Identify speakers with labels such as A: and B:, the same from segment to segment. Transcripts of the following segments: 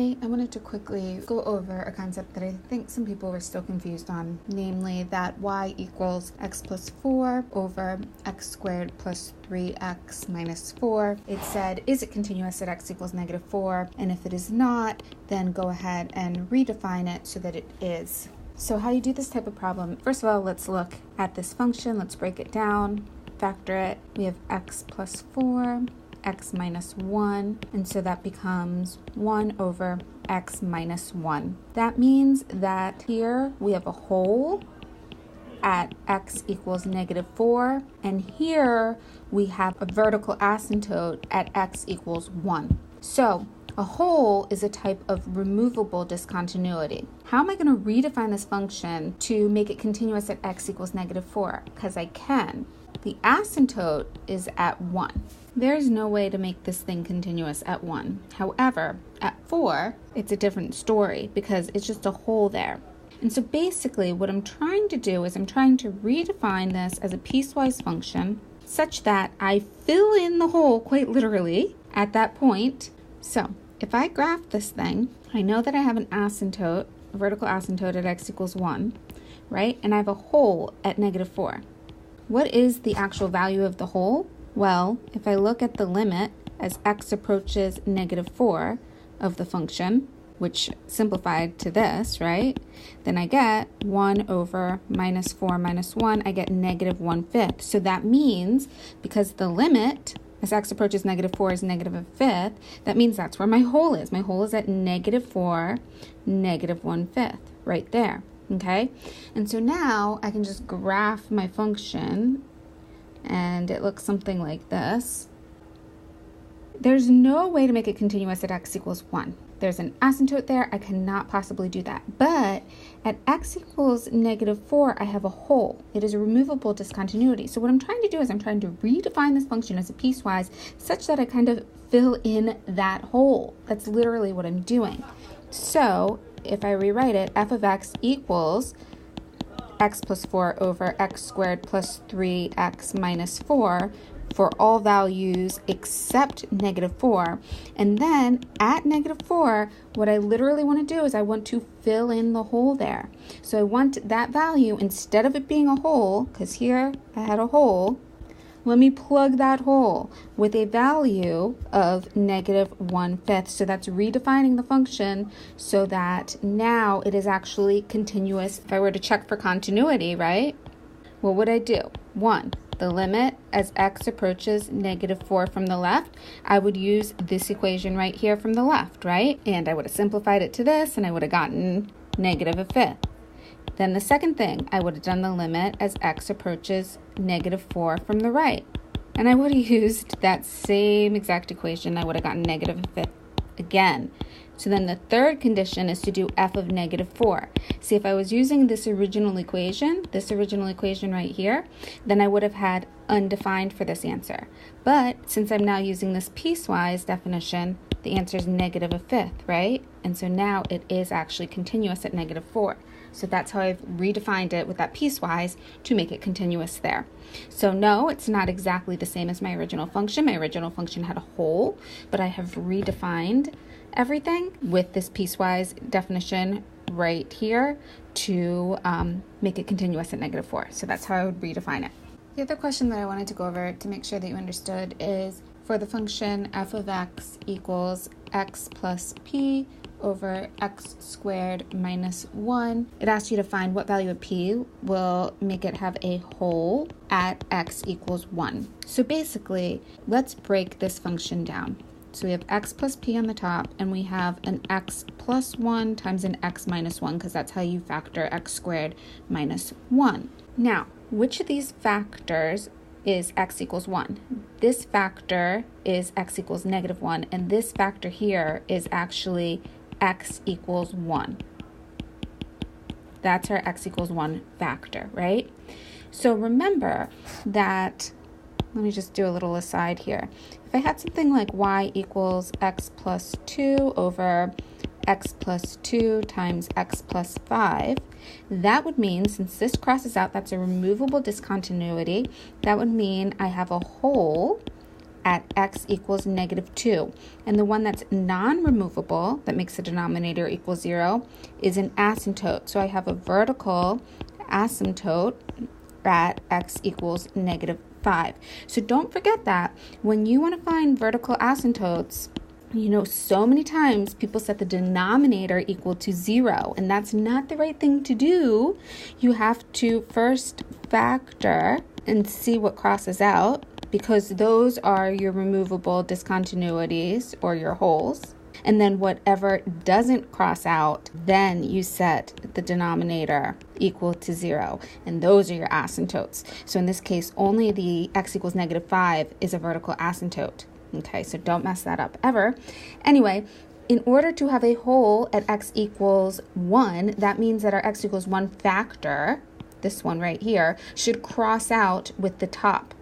A: Today, I wanted to quickly go over a concept that I think some people were still confused on, namely that y equals x plus 4 over x squared plus 3x minus 4. It said, is it continuous at x equals negative 4? And if it is not, then go ahead and redefine it so that it is. So how do you do this type of problem? First of all, let's look at this function. Let's break it down, factor it. We have x plus 4. X minus 1, and so that becomes 1 over x minus 1. That means that here we have a whole at x equals negative 4, and here we have a vertical asymptote at x equals 1. So a whole is a type of removable discontinuity. How am I going to redefine this function to make it continuous at x equals negative 4? Because I can. The asymptote is at 1. There's no way to make this thing continuous at 1. However, at 4, it's a different story because it's just a hole there. And so basically what I'm trying to do is I'm trying to redefine this as a piecewise function such that I fill in the hole quite literally at that point. So if I graph this thing, I know that I have an asymptote, a vertical asymptote at x equals 1, right? And I have a hole at negative 4. What is the actual value of the hole? Well, if I look at the limit as x approaches negative 4 of the function, which simplified to this, right? Then I get 1 over minus 4 minus 1, I get negative 1/5. So that means because the limit as x approaches negative 4 is negative 1/5, that means that's where my hole is. My hole is at negative 4, negative 1/5, right there. Okay, and so now I can just graph my function and it looks something like this. There's no way to make it continuous at x equals 1. There's an asymptote there. I cannot possibly do that. But at x equals negative 4, I have a hole. It is a removable discontinuity. So what I'm trying to do is I'm trying to redefine this function as a piecewise such that I kind of fill in that hole. That's literally what I'm doing. So if I rewrite it, f of x equals x plus 4 over x squared plus 3x minus 4 for all values except negative 4. And then at negative 4, what I literally want to do is I want to fill in the hole there. So I want that value, instead of it being a hole, because here I had a hole, let me plug that hole with a value of negative 1/5. So that's redefining the function so that now it is actually continuous. If I were to check for continuity, right? What would I do? 1, the limit as x approaches negative 4 from the left, I would use this equation right here from the left, right? And I would have simplified it to this and I would have gotten negative 1/5. Then the second thing, I would have done the limit as x approaches negative 4 from the right. And I would have used that same exact equation. I would have gotten negative 1/5 again. So then the third condition is to do f of negative 4. See, if I was using this original equation right here, then I would have had undefined for this answer. But since I'm now using this piecewise definition, the answer is negative 1/5, right? And so now it is actually continuous at negative 4. So that's how I've redefined it with that piecewise to make it continuous there. So no, it's not exactly the same as my original function. My original function had a hole, but I have redefined everything with this piecewise definition right here to make it continuous at negative 4. So that's how I would redefine it. The other question that I wanted to go over to make sure that you understood is for the function f of x equals x plus p over x squared minus 1. It asks you to find what value of p will make it have a hole at x equals 1. So basically, let's break this function down. So we have x plus p on the top, and we have an x plus 1 times an x minus 1, because that's how you factor x squared minus 1. Now, which of these factors is x equals 1? This factor is x equals negative 1, and this factor here is actually x equals 1. That's our x equals 1 factor, right? So remember that, let me just do a little aside here. If I had something like y equals x plus 2 over x plus 2 times x plus 5, that would mean, since this crosses out, that's a removable discontinuity, that would mean I have a hole at x equals negative 2. And the one that's non-removable, that makes the denominator equal 0, is an asymptote. So I have a vertical asymptote at x equals negative 5. So don't forget that when you want to find vertical asymptotes, so many times people set the denominator equal to 0, and that's not the right thing to do. You have to first factor and see what crosses out, because those are your removable discontinuities or your holes. And then whatever doesn't cross out, then you set the denominator equal to 0. And those are your asymptotes. So in this case, only the x equals negative 5 is a vertical asymptote. Okay, so don't mess that up ever. Anyway, in order to have a hole at x equals 1, that means that our x equals 1 factor, this one right here, should cross out with the top.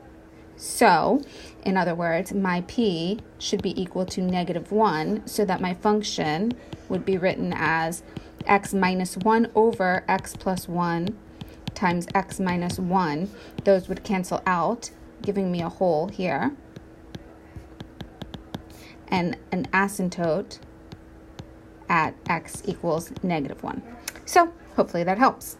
A: So, in other words, my p should be equal to negative 1, so that my function would be written as x minus 1 over x plus 1 times x minus 1. Those would cancel out, giving me a hole here, and an asymptote at x equals negative 1. So, hopefully that helps.